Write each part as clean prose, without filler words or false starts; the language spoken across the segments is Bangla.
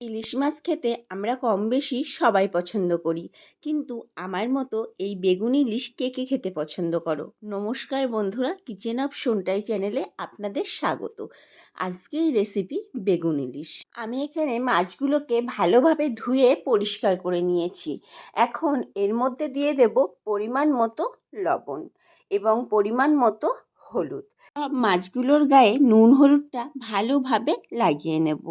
ইলিশ মাছ খেতে আমরা কম বেশি সবাই পছন্দ করি, কিন্তু আমার মতো এই বেগুন ইলিশ কে কে খেতে পছন্দ করো? নমস্কার বন্ধুরা, কিচেন অফ সোনটাই চ্যানেলে আপনাদের স্বাগত। আজকের রেসিপি বেগুন ইলিশ। আমি এখানে মাছগুলোকে ভালোভাবে ধুয়ে পরিষ্কার করে নিয়েছি। এখন এর মধ্যে দিয়ে দেব পরিমাণ মতো লবণ এবং পরিমাণ মতো হলুদ। সব মাছগুলোর গায়ে নুন হলুদটা ভালোভাবে লাগিয়ে নেব।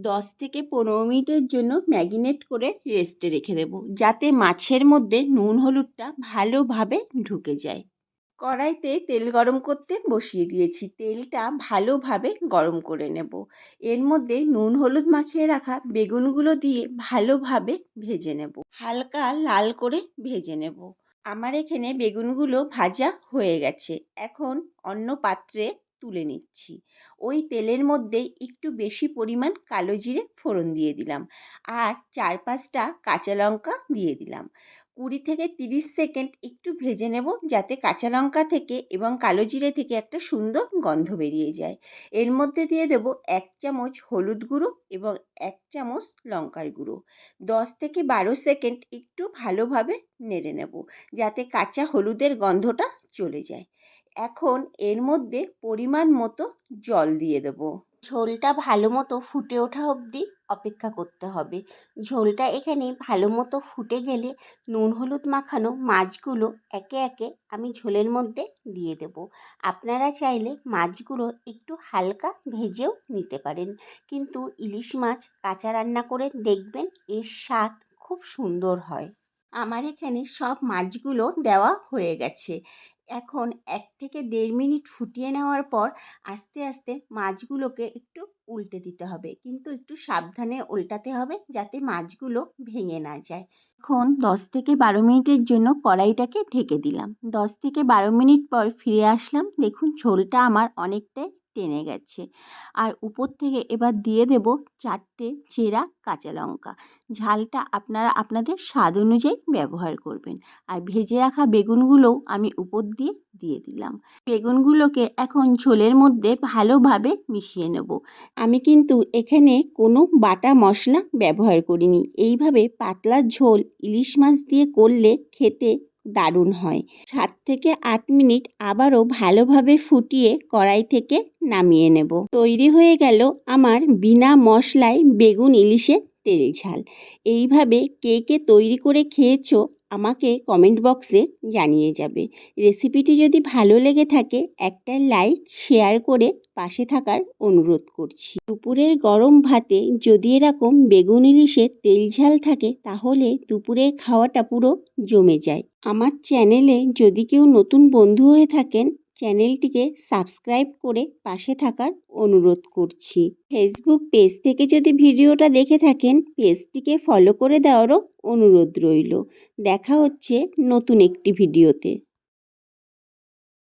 10 থেকে 15 মিনিটের জন্য ম্যারিনেট করে রেস্টে রেখে দেব, যাতে মাছের মধ্যে নুন হলুদটা ভালোভাবে ঢুকে যায়। কড়াইতে তেল গরম করতে বসিয়ে দিয়েছি। তেলটা ভালোভাবে গরম করে নেব। এর মধ্যে নুন হলুদ মাখিয়ে রাখা বেগুনগুলো দিয়ে ভালোভাবে ভেজে নেব। হালকা লাল করে ভেজে নেব। আমার এখানে বেগুনগুলো ভাজা হয়ে গেছে। এখন অন্য পাত্রে তুলে নিচ্ছি। ওই তেলের মধ্যে একটু বেশি পরিমাণ কালো জিরে ফোড়ন দিয়ে দিলাম, আর 4-5টা কাঁচা লঙ্কা দিয়ে দিলাম। 20 থেকে 30 সেকেন্ড একটু ভেজে নেব, যাতে কাঁচা লঙ্কা থেকে এবং কালো জিরে থেকে একটা সুন্দর গন্ধ বেরিয়ে যায়। এর মধ্যে দিয়ে দেব 1 চামচ হলুদ গুঁড়ো এবং 1 চামচ লঙ্কার গুঁড়ো। 10 থেকে 12 সেকেন্ড একটু ভালোভাবে নেড়ে নেব, যাতে কাঁচা হলুদের গন্ধটা চলে যায়। এখন এর মধ্যে পরিমাণ মতো জল দিয়ে দেব। ঝোলটা ভালো মতো ফুটে ওঠা অবধি অপেক্ষা করতে হবে। ঝোলটা এখানে ভালো মতো ফুটে গেলে নুন হলুদ মাখানো মাছগুলো একে একে আমি ঝোলের মধ্যে দিয়ে দেব। আপনারা চাইলে মাছগুলো একটু হালকা ভেজেও নিতে পারেন, কিন্তু ইলিশ মাছ কাঁচা রান্না করে দেখবেন এর স্বাদ খুব সুন্দর হয়। আমার এখানে সব মাছগুলো দেওয়া হয়ে গেছে। এখন 1 থেকে 1.5 মিনিট ফুটিয়ে নেওয়ার পর আস্তে আস্তে মাছগুলোকে একটু উল্টে দিতে হবে, কিন্তু একটু সাবধানে উল্টাতে হবে, যাতে মাছগুলো ভেঙে না যায়। এখন 10 থেকে 12 মিনিটের জন্য কড়াইটাকে ঢেকে দিলাম। 10 থেকে 12 মিনিট পর ফিরে আসলাম। দেখুন ঝোলটা আমার অনেকটাই টেনে গেছে। আর উপর থেকে এবার দিয়ে দেব 4টে চেরা কাঁচা লঙ্কা। ঝালটা আপনারা আপনাদের স্বাদ অনুযায়ী ব্যবহার করবেন। আর ভেজে রাখা বেগুনগুলোও আমি উপর দিয়ে দিয়ে দিলাম। বেগুনগুলোকে এখন ঝোলের মধ্যে ভালোভাবে মিশিয়ে নেব। আমি কিন্তু এখানে কোনো বাটা মশলা ব্যবহার করিনি। এইভাবে পাতলা ঝোল ইলিশ মাছ দিয়ে করলে খেতে দারুণ হয়। 7 থেকে 8 মিনিট আবারও ভালোভাবে ফুটিয়ে কড়াই থেকে নামিয়ে নেব। তৈরি হয়ে গেল আমার বিনা মশলায় বেগুন ইলিশের তেল ঝাল। এইভাবে কে কে তৈরি করে খেয়েছো আমাকে কমেন্ট বক্সে জানিয়ে যাবে। রেসিপিটি যদি ভালো লেগে থাকে একটা লাইক শেয়ার করে পাশে থাকার অনুরোধ করছি। দুপুরের গরম ভাতে যদি এরকম বেগুন ইলিশের তেল ঝাল থাকে, তাহলে দুপুরের খাওয়াটা পুরো জমে যায়। আমার চ্যানেলে যদি কেউ নতুন বন্ধু হয়ে থাকেন, চ্যানেলটিকে সাবস্ক্রাইব করে পাশে থাকার অনুরোধ করছি। ফেসবুক পেজ থেকে যদি ভিডিওটা দেখে থাকেন, পেজটিকে ফলো করে দেওয়ারও অনুরোধ রইল। দেখা হচ্ছে নতুন একটি ভিডিওতে।